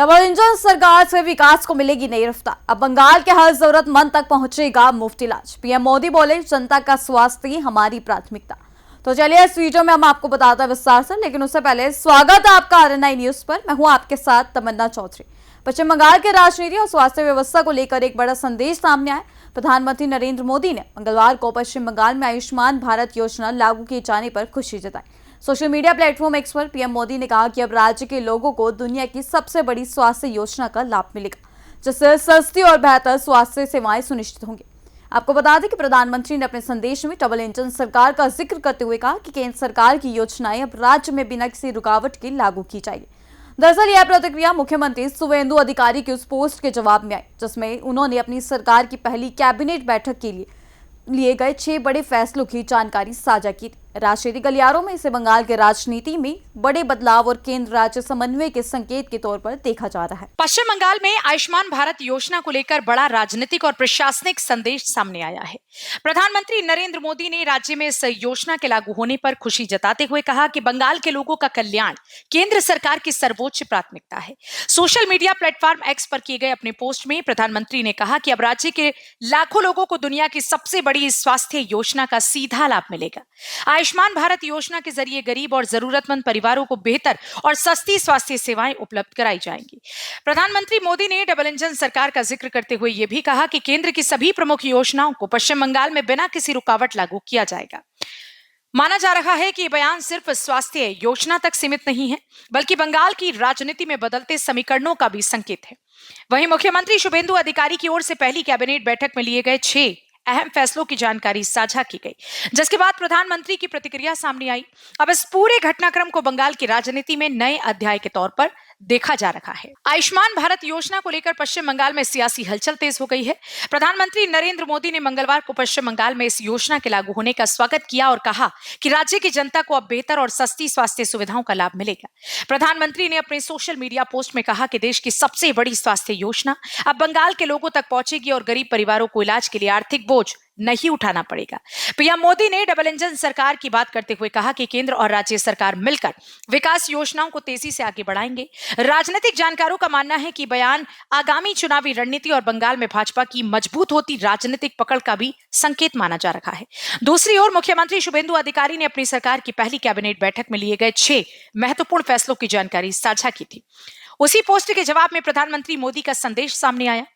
Double engine सरकार से विकास को मिलेगी नई रफ्तार। अब बंगाल के हर जरूरतमंद तक पहुंचेगा मुफ्त इलाज। पीएम मोदी बोले, जनता का स्वास्थ्य हमारी प्राथमिकता। तो चलिए इस वीडियो में हम आपको बताते हैं विस्तार से, लेकिन उससे पहले स्वागत है आपका RNI न्यूज पर। मैं हूं आपके साथ तमन्ना चौधरी। पश्चिम बंगाल के राजनीति और स्वास्थ्य व्यवस्था को लेकर एक बड़ा संदेश सामने आया। प्रधानमंत्री नरेंद्र मोदी ने मंगलवार को पश्चिम बंगाल में आयुष्मान भारत योजना लागू किए जाने पर खुशी जताई। सोशल मीडिया प्लेटफॉर्म एक्स पर पीएम मोदी ने कहा कि अब राज्य के लोगों को दुनिया की सबसे बड़ी स्वास्थ्य योजना का लाभ मिलेगा, जिससे सस्ती और बेहतर स्वास्थ्य सेवाएं सुनिश्चित होंगी। आपको बता दें कि प्रधानमंत्री ने अपने संदेश में डबल इंजन सरकार का जिक्र करते हुए कहा कि केंद्र सरकार की योजनाएं अब राज्य में बिना किसी रुकावट के लागू की जाएगी। दरअसल यह प्रतिक्रिया मुख्यमंत्री शुवेंदु अधिकारी की उस पोस्ट के जवाब में आई, जिसमें उन्होंने अपनी सरकार की पहली कैबिनेट बैठक के लिए गए 6 बड़े फैसलों की जानकारी साझा की। राजनीतिक गलियारों में इसे बंगाल के राजनीति में बड़े बदलाव और केंद्र राज्य समन्वय के संकेत के तौर पर देखा जा रहा है। पश्चिम बंगाल में आयुष्मान भारत योजना को लेकर बड़ा राजनीतिक और प्रशासनिक संदेश सामने आया है। प्रधानमंत्री नरेंद्र मोदी ने राज्य में इस योजना के लागू होने पर खुशी जताते हुए कहा कि बंगाल के लोगों का कल्याण केंद्र सरकार की सर्वोच्च प्राथमिकता है। सोशल मीडिया प्लेटफॉर्म एक्स पर किए गए अपने पोस्ट में प्रधानमंत्री ने कहा कि अब राज्य के लाखों लोगों को दुनिया की सबसे बड़ी स्वास्थ्य योजना का सीधा लाभ मिलेगा। आयुष्मान भारत योजना के जरिए गरीब और जरूरतमंद परिवारों को बेहतर और सस्ती स्वास्थ्य सेवाएं उपलब्ध कराई जाएंगी। प्रधानमंत्री मोदी ने डबल इंजन सरकार का जिक्र करते हुए यह भी कहा कि केंद्र की सभी प्रमुख योजनाओं को पश्चिम बंगाल में बिना किसी रुकावट लागू किया जाएगा। माना जा रहा है कि यह बयान सिर्फ स्वास्थ्य योजना तक सीमित नहीं है, बल्कि बंगाल की राजनीति में बदलते समीकरणों का भी संकेत है। वहीं मुख्यमंत्री शुवेंदु अधिकारी की ओर से पहली कैबिनेट बैठक में लिए गए 6 अहम फैसलों की जानकारी साझा की गई, जिसके बाद प्रधानमंत्री की प्रतिक्रिया सामने आई। अब इस पूरे घटनाक्रम को बंगाल की राजनीति में नए अध्याय के तौर पर देखा जा रहा है। आयुष्मान भारत योजना को लेकर पश्चिम बंगाल में सियासी हलचल तेज हो गई है। प्रधानमंत्री नरेंद्र मोदी ने मंगलवार को पश्चिम बंगाल में इस योजना के लागू होने का स्वागत किया और कहा कि राज्य की जनता को अब बेहतर और सस्ती स्वास्थ्य सुविधाओं का लाभ मिलेगा। प्रधानमंत्री ने अपने सोशल मीडिया पोस्ट में कहा कि देश की सबसे बड़ी स्वास्थ्य योजना अब बंगाल के लोगों तक पहुंचेगी और गरीब परिवारों को इलाज के लिए आर्थिक बोझ नहीं उठाना पड़ेगा। पीएम मोदी ने डबल इंजन सरकार की बात करते हुए कहा कि केंद्र और राज्य सरकार मिलकर विकास योजनाओं को तेजी से आगे बढ़ाएंगे। राजनीतिक जानकारों का मानना है कि बयान आगामी चुनावी रणनीति और बंगाल में भाजपा की मजबूत होती राजनीतिक पकड़ का भी संकेत माना जा रहा है। दूसरी ओर मुख्यमंत्री शुवेंदु अधिकारी ने अपनी सरकार की पहली कैबिनेट बैठक में लिए गए 6 महत्वपूर्ण फैसलों की जानकारी साझा की थी। उसी पोस्ट के जवाब में प्रधानमंत्री मोदी का संदेश सामने आया।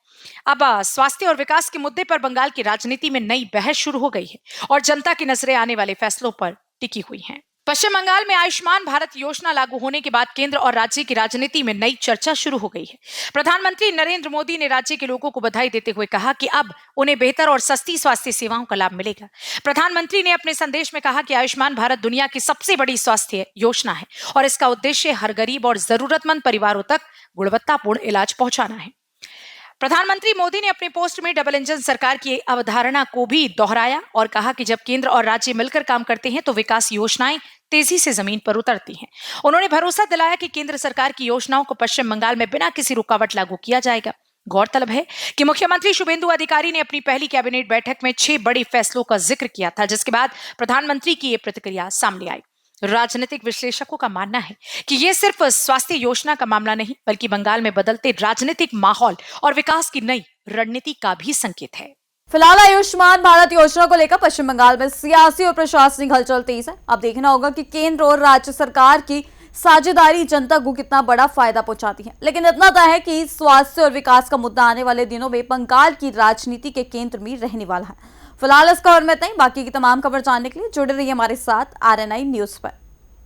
अब स्वास्थ्य और विकास के मुद्दे पर बंगाल की राजनीति में नई बहस शुरू हो गई है और जनता की नजरें आने वाले फैसलों पर टिकी हुई हैं। पश्चिम बंगाल में आयुष्मान भारत योजना लागू होने के बाद केंद्र और राज्य की राजनीति में नई चर्चा शुरू हो गई है। प्रधानमंत्री नरेंद्र मोदी ने राज्य के लोगों को बधाई देते हुए कहा कि अब उन्हें बेहतर और सस्ती स्वास्थ्य सेवाओं का लाभ मिलेगा। प्रधानमंत्री ने अपने संदेश में कहा कि आयुष्मान भारत दुनिया की सबसे बड़ी स्वास्थ्य योजना है और इसका उद्देश्य हर गरीब और जरूरतमंद परिवारों तक गुणवत्तापूर्ण इलाज पहुंचाना है। प्रधानमंत्री मोदी ने अपने पोस्ट में डबल इंजन सरकार की अवधारणा को भी दोहराया और कहा कि जब केंद्र और राज्य मिलकर काम करते हैं तो विकास योजनाएं तेजी से जमीन पर उतरती हैं। उन्होंने भरोसा दिलाया कि केंद्र सरकार की योजनाओं को पश्चिम बंगाल में बिना किसी रुकावट लागू किया जाएगा। गौरतलब है कि मुख्यमंत्री शुवेंदु अधिकारी ने अपनी पहली कैबिनेट बैठक में 6 बड़े फैसलों का जिक्र किया था, जिसके बाद प्रधानमंत्री की यह प्रतिक्रिया सामने आई। राजनीतिक विश्लेषकों का मानना है कि यह सिर्फ स्वास्थ्य योजना का मामला नहीं, बल्कि बंगाल में बदलते राजनीतिक माहौल और विकास की नई रणनीति का भी संकेत है। फिलहाल आयुष्मान भारत योजना को लेकर पश्चिम बंगाल में सियासी और प्रशासनिक हलचल तेज है। अब देखना होगा कि केंद्र और राज्य सरकार की साझेदारी जनता को कितना बड़ा फायदा पहुंचाती है। लेकिन इतना तय है कि स्वास्थ्य और विकास का मुद्दा आने वाले दिनों में बंगाल की राजनीति के केंद्र में रहने वाला है। फिलहाल इस खबर में इतना ही। बाकी की तमाम खबर जानने के लिए जुड़े रहिए हमारे साथ RNI न्यूज पर।